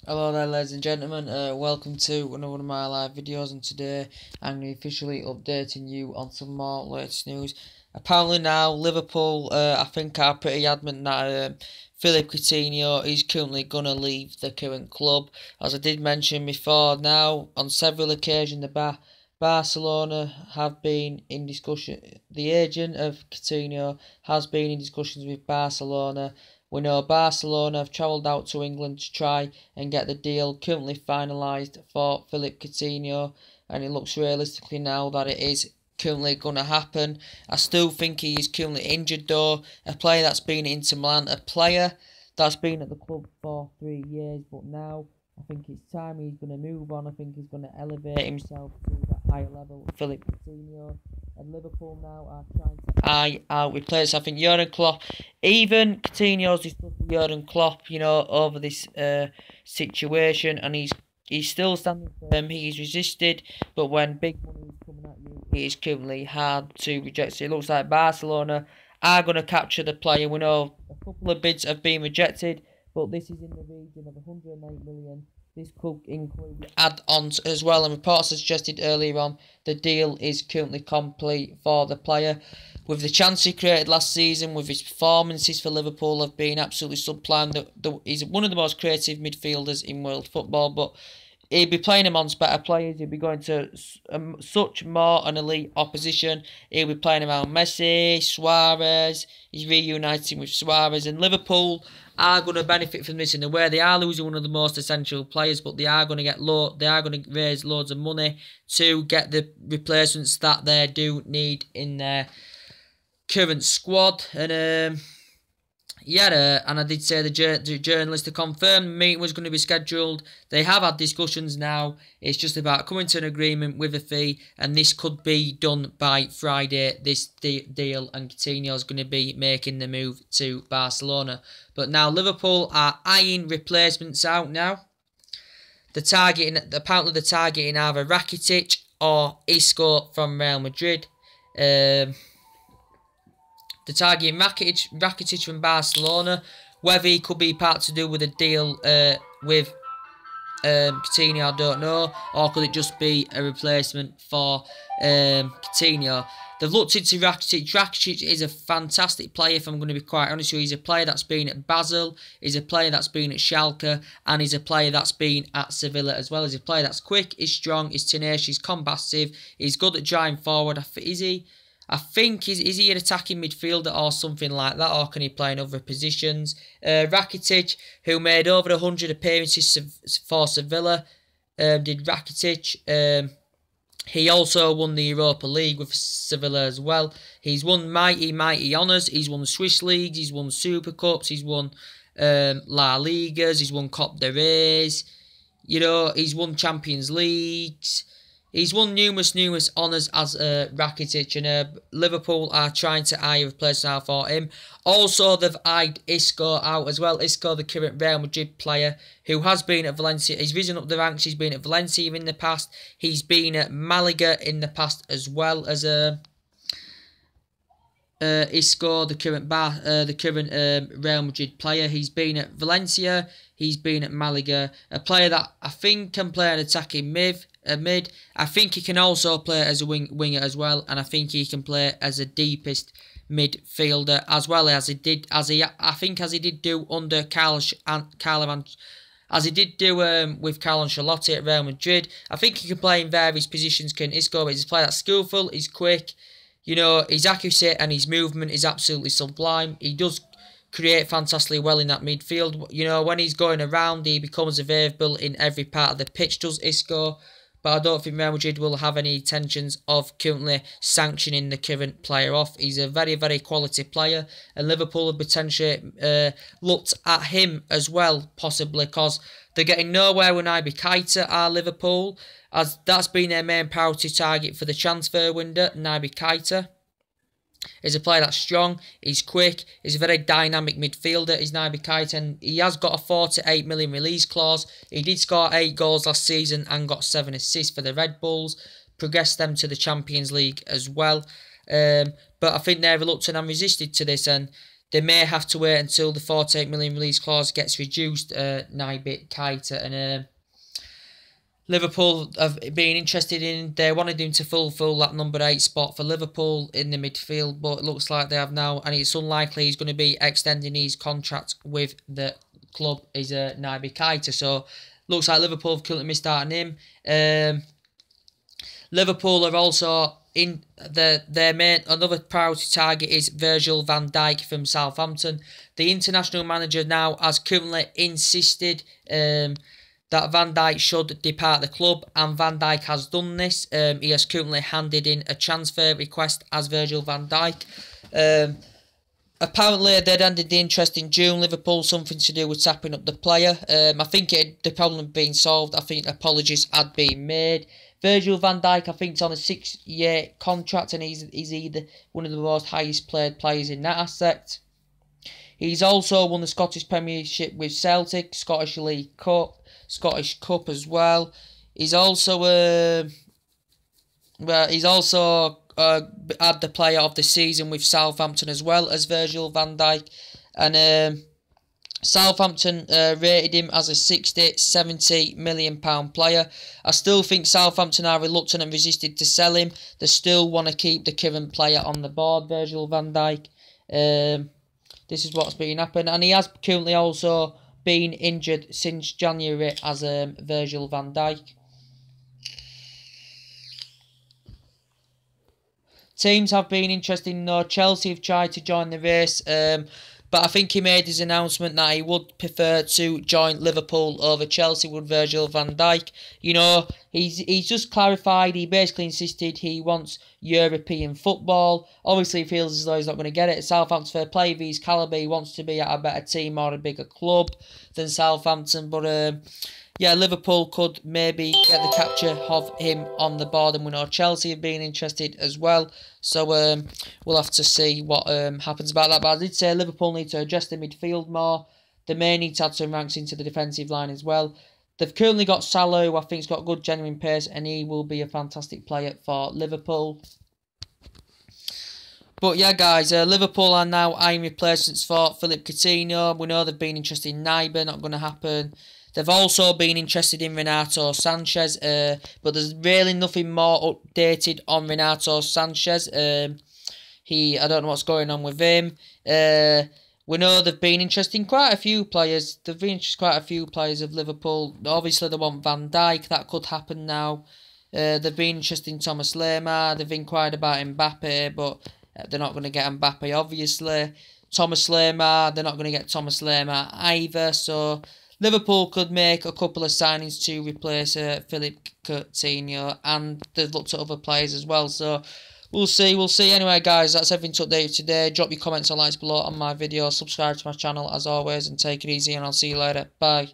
Hello there ladies and gentlemen, welcome to another one of my live videos, and today I'm going to be officially updating you on some more latest news. Apparently now Liverpool, I think are pretty adamant that Philippe Coutinho is currently going to leave the current club. As I did mention before, now on several occasions Barcelona have been in discussion, the agent of Coutinho has been in discussions with Barcelona. We know Barcelona have travelled out to England to try and get the deal currently finalised for Philippe Coutinho, and it looks realistically now that it is currently going to happen. I still think he is currently injured though, a player that's been into Milan, a player that's been at the club for 3 years, but now I think it's time he's going to move on. I think he's going to elevate himself to that higher level. Philippe Coutinho, and Liverpool now are trying to eye out replace. I think Jurgen Klopp, even Coutinho's discussed with Jurgen Klopp, over this situation, and he's still standing firm. He's resisted, but when big money is coming at you, it is currently hard to reject. So it looks like Barcelona are going to capture the player. We know a couple of bids have been rejected, but this is in the region of 108 million. This could include add-ons as well, and reports suggested earlier on the deal is currently complete for the player. With the chance he created last season, with his performances for Liverpool have been absolutely sublime. He's one of the most creative midfielders in world football, but he'd be playing amongst better players. He'd be going to such more an elite opposition. He'll be playing around Messi, Suarez. He's reuniting with Suarez, and Liverpool are going to benefit from this in a way. They are losing one of the most essential players, but they are going to They are going to raise loads of money to get the replacements that they do need in their current squad. And and I did say the journalist to confirm the meeting was going to be scheduled. They have had discussions now. It's just about coming to an agreement with a fee, and this could be done by Friday, this deal, and Coutinho is going to be making the move to Barcelona. But now Liverpool are eyeing replacements out now. Apparently they're targeting either Rakitic or Isco from Real Madrid. They're targeting Rakitic from Barcelona. Whether he could be part to do with a deal with Coutinho, I don't know. Or could it just be a replacement for Coutinho? They've looked into Rakitic. Rakitic is a fantastic player, if I'm going to be quite honest with you. He's a player that's been at Basel, he's a player that's been at Schalke, and he's a player that's been at Sevilla as well. He's a player that's quick, he's strong, he's tenacious, he's combative, he's good at driving forward. I think, is he an attacking midfielder or something like that, or can he play in other positions? Rakitic, who made over 100 appearances for Sevilla, did Rakitic. He also won the Europa League with Sevilla as well. He's won mighty honours. He's won the Swiss leagues, he's won Super Cups, he's won La Ligas, he's won Cop de Reys. He's won Champions Leagues. He's won numerous honours as Rakitic, and Liverpool are trying to eye a replacement now for him. Also, they've eyed Isco out as well. Isco, the current Real Madrid player, who has been at Valencia. He's risen up the ranks. He's been at Valencia in the past. He's been at Malaga in the past as well as Isco, the current Real Madrid player. He's been at Valencia. He's been at Malaga. A player that I think can play an attacking mid. I think he can also play as a winger as well, and I think he can play as a deepest midfielder as well as he did do under as he did do with Carlo Ancelotti at Real Madrid. I think he can play in various positions. Can Isco? But he's a player that's skillful. He's quick. His accuracy and his movement is absolutely sublime. He does create fantastically well in that midfield. When he's going around, he becomes available in every part of the pitch, does Isco. But I don't think Real Madrid will have any intentions of currently sanctioning the current player off. He's a very, very quality player, and Liverpool have potentially looked at him as well, possibly, because they're getting nowhere with Naby are Liverpool, as that's been their main priority target for the transfer window. Naby Keita is a player that's strong, he's quick, he's a very dynamic midfielder, he's Naby Keita, and he has got a 48 million release clause. He did score 8 goals last season and got 7 assists for the Red Bulls, progressed them to the Champions League as well. But I think they're reluctant and resisted to this, and they may have to wait until the 48 million release clause gets reduced, Rakitkc, and Liverpool have been interested in, they wanted him to fulfil that number 8 spot for Liverpool in the midfield, but it looks like they have now, and it's unlikely he's going to be extending his contract with the club, is Rakitkc, so looks like Liverpool have currently missed out on him. Liverpool are also in their main, another priority target is Virgil van Dijk from Southampton. The international manager now has currently insisted that Van Dijk should depart the club, and Van Dijk has done this. He has currently handed in a transfer request as Virgil van Dijk. Apparently, they'd ended the interest in June. Liverpool, something to do with tapping up the player. I think the problem had been solved. I think apologies had been made. Virgil van Dijk, I think, is on a 6-year contract, and he's either one of the most highest paid players in that aspect. He's also won the Scottish Premiership with Celtic, Scottish League Cup, Scottish Cup as well. He's also had the player of the season with Southampton as well as Virgil van Dijk, and Southampton rated him as a 60-70 million pound player. I still think Southampton are reluctant and resisted to sell him. They still want to keep the current player on the board, Virgil van Dijk. This is what's been happening, and he has currently also been injured since January as Virgil van Dijk. Teams have been interested in though. Chelsea have tried to join the race, but I think he made his announcement that he would prefer to join Liverpool over Chelsea with Virgil van Dijk. You know, he's just clarified. He basically insisted he wants European football. Obviously, he feels as though he's not going to get it at Southampton. For a player of his calibre, he wants to be at a better team or a bigger club than Southampton. But yeah, Liverpool could maybe get the capture of him on the board, and we know Chelsea have been interested as well. So we'll have to see what happens about that. But I did say Liverpool need to adjust the midfield more. They may need to add some ranks into the defensive line as well. They've currently got Salah, who I think has got good genuine pace, and he will be a fantastic player for Liverpool. But yeah, guys, Liverpool are now eyeing replacements for Philippe Coutinho. We know they've been interested in Naiba, not going to happen. They've also been interested in Renato Sanchez, but there's really nothing more updated on Renato Sanchez. I don't know what's going on with him. We know they've been interested in quite a few players. They've been interested in quite a few players of Liverpool. Obviously, they want Van Dijk. That could happen now. They've been interested in Thomas Lemar. They've inquired about Mbappe, but they're not going to get Mbappe, obviously. Thomas Lemar, they're not going to get Thomas Lemar either, so Liverpool could make a couple of signings to replace Philippe Coutinho, and they've looked at other players as well. So we'll see. Anyway, guys, that's everything to update today. Drop your comments and likes below on my video. Subscribe to my channel as always, and take it easy, and I'll see you later. Bye.